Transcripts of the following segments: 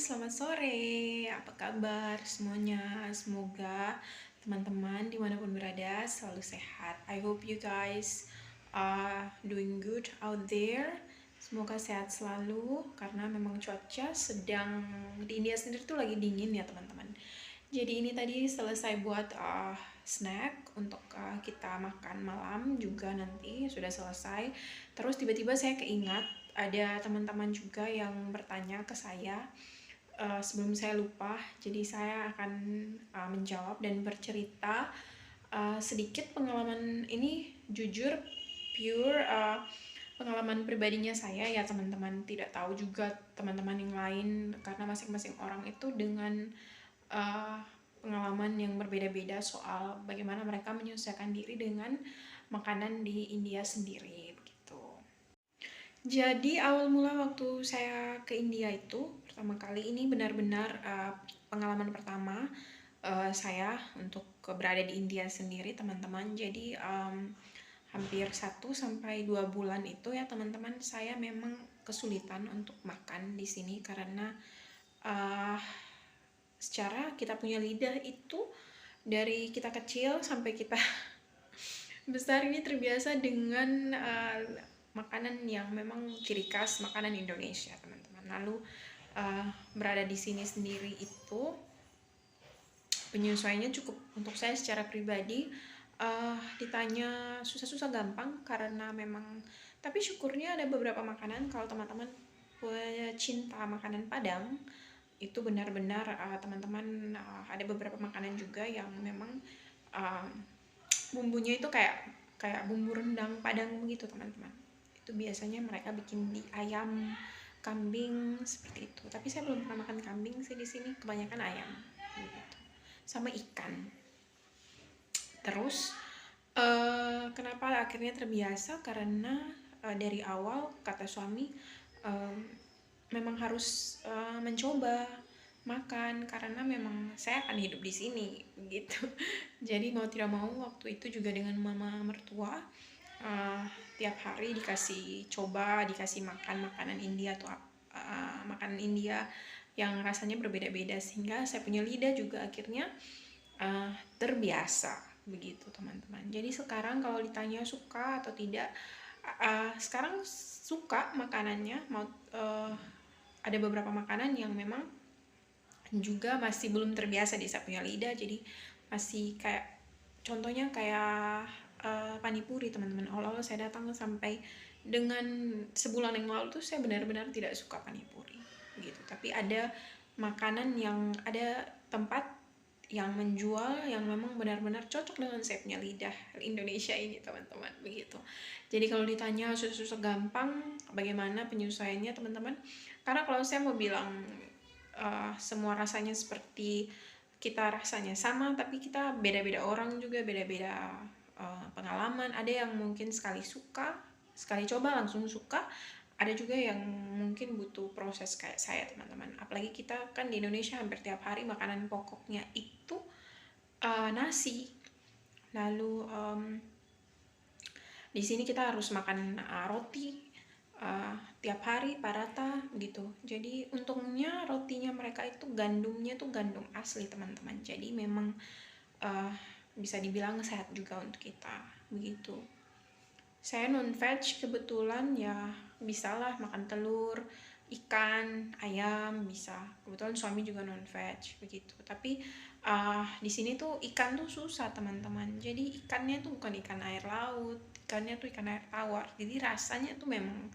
selamat sore. Apa kabar semuanya? Semoga teman-teman dimanapun berada selalu sehat. I hope you guys are doing good out there. Semoga sehat selalu karena memang cuaca sedang di India sendiri tuh lagi dingin ya teman-teman. Jadi ini tadi selesai buat snack untuk kita makan malam juga nanti sudah selesai. Terus tiba-tiba saya keingat ada teman-teman juga yang bertanya ke saya sebelum saya lupa. Jadi saya akan menjawab dan bercerita sedikit pengalaman ini jujur pure pengalaman pribadinya saya ya teman-teman. Tidak tahu juga teman-teman yang lain karena masing-masing orang itu dengan uh, pengalaman yang berbeda-beda soal bagaimana mereka menyesuaikan diri dengan makanan di India sendiri begitu. Jadi awal mula waktu saya ke India itu pertama kali ini benar-benar pengalaman pertama saya untuk berada di India sendiri teman-teman. Jadi hampir 1 sampai 2 bulan itu ya teman-teman saya memang kesulitan untuk makan di sini karena uh, secara kita punya lidah itu dari kita kecil sampai kita besar ini terbiasa dengan makanan yang memang ciri khas makanan Indonesia teman-teman. Lalu berada di sini sendiri itu penyesuaiannya cukup untuk saya secara pribadi ditanya susah-susah gampang karena memang, tapi syukurnya ada beberapa makanan kalau teman-teman pecinta makanan Padang itu benar-benar teman-teman ada beberapa makanan juga yang memang uh, bumbunya itu kayak kayak bumbu rendang Padang begitu teman-teman. Itu biasanya mereka bikin di ayam, kambing seperti itu. Tapi saya belum pernah makan kambing sih di sini, kebanyakan ayam gitu. Sama ikan. Terus kenapa akhirnya terbiasa karena dari awal kata suami memang harus mencoba makan karena memang saya akan hidup di sini gitu. Jadi mau tidak mau waktu itu juga dengan mama mertua tiap hari dikasih coba, dikasih makan makanan India atau makanan India yang rasanya berbeda-beda sehingga saya punya lidah juga akhirnya terbiasa begitu teman-teman. Jadi sekarang kalau ditanya suka atau tidak, sekarang suka makanannya. Ada beberapa makanan yang memang juga masih belum terbiasa di saya punya lidah, jadi masih kayak contohnya kayak panipuri teman-teman. Awal-awal saya datang sampai dengan sebulan yang lalu tuh saya benar-benar tidak suka panipuri gitu. Tapi ada makanan yang ada tempat yang menjual yang memang benar-benar cocok dengan saya punya lidah Indonesia ini teman-teman begitu. Jadi kalau ditanya susah-susah gampang bagaimana penyesuaiannya teman-teman, karena kalau saya mau bilang semua rasanya seperti kita rasanya sama, tapi kita beda-beda orang juga beda-beda pengalaman. Ada yang mungkin sekali suka, sekali coba langsung suka, ada juga yang mungkin butuh proses kayak saya teman-teman. Apalagi kita kan di Indonesia hampir tiap hari makanan pokoknya itu nasi. Lalu di sini kita harus makan roti tiap hari parata gitu. Jadi untungnya rotinya mereka itu gandumnya tuh gandum asli teman-teman. Jadi memang bisa dibilang sehat juga untuk kita begitu. Saya non veg kebetulan ya, bisalah makan telur, ikan, ayam bisa. Kebetulan suami juga non veg begitu. Tapi di sini tuh ikan tuh susah teman-teman. Jadi ikannya tuh bukan ikan air laut, ikannya tuh ikan air tawar. Jadi rasanya tuh memang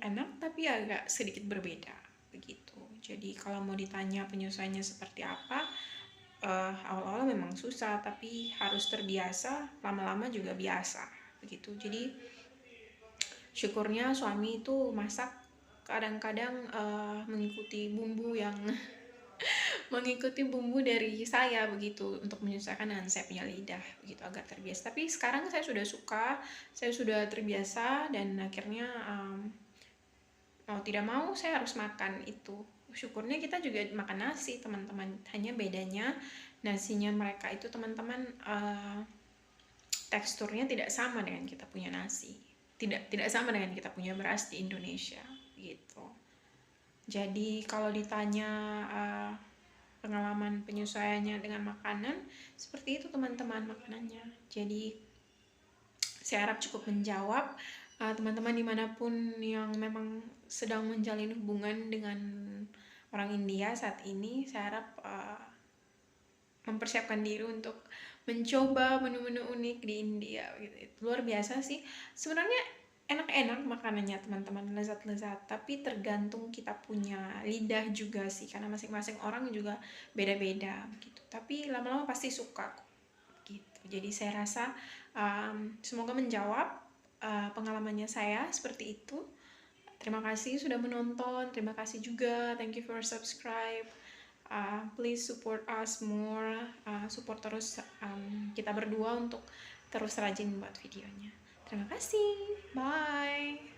enak tapi agak sedikit berbeda begitu. Jadi kalau mau ditanya penyesuaiannya seperti apa, awal-awal memang susah tapi harus terbiasa, lama-lama juga biasa begitu. Jadi syukurnya suami itu masak kadang-kadang mengikuti bumbu yang mengikuti bumbu dari saya begitu untuk menyesuaikan dengan saya punya lidah begitu agar terbiasa. Tapi sekarang saya sudah suka, saya sudah terbiasa dan akhirnya mau tidak mau saya harus makan itu. Syukurnya kita juga makan nasi teman-teman, hanya bedanya nasinya mereka itu teman-teman teksturnya tidak sama dengan kita punya nasi, tidak sama dengan kita punya beras di Indonesia gitu. Jadi kalau ditanya pengalaman penyesuaiannya dengan makanan, seperti itu teman-teman makanannya. Jadi saya harap cukup menjawab. Teman-teman dimanapun yang memang sedang menjalin hubungan dengan orang India saat ini, saya harap mempersiapkan diri untuk mencoba menu-menu unik di India gitu. Luar biasa sih sebenarnya, enak-enak makanannya teman-teman, lezat-lezat, tapi tergantung kita punya lidah juga sih, karena masing-masing orang juga beda-beda gitu. Tapi lama-lama pasti suka kok gitu. Jadi saya rasa semoga menjawab pengalamannya saya seperti itu. Terima kasih sudah menonton, terima kasih juga, thank you for subscribe. Please support us more, support terus kita berdua untuk terus rajin buat videonya. Terima kasih, bye.